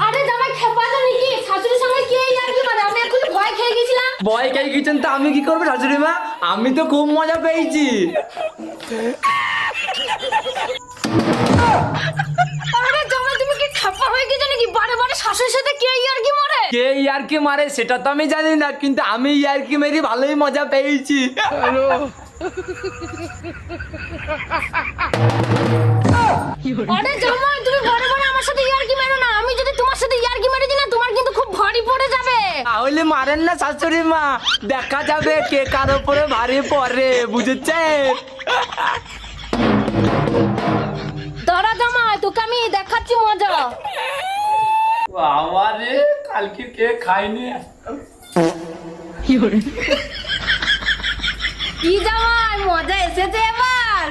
আরে জামাই খেপা তো নাকি শাশুড়ির সঙ্গে কে আর কি মানে আমি এখন ভয় খেয়ে গেছিলাম। ভয় খেয়ে গেছেন তো আমি কি করবো শাশুড়ি মা? আমি তো খুব মজা পেয়েছি। আরে জামাই তুমি কি খেপা হয়ে গেছো নাকি? বারে বারে শাশুড়ির সাথে কে আর কি মারে? কে ইয়ারকি মারে সেটা তো আমি জানি না, কিন্তু আমি ইয়ারকি মেরে ভালোই মজা পেয়েছি। আরে জামাই তুমি বারে বারে আমার সাথে ইয়ার্কি মেরো না। আমি যদি তোমার সাথে ইয়ার্কি মেরে দিই না তোমার কিন্তু খুব ভারী পড়ে যাবে। তাহলে মারেন না শাশুড়ি মা, দেখা যাবে কে কার উপরে ভারী পড়ে, বুঝেছেন? দাঁড়া জামাই তোকে আমি দেখাচ্ছি মজা। আমারে কালকে কে খাইনি। কি জামাই মজা এসেছে এবার?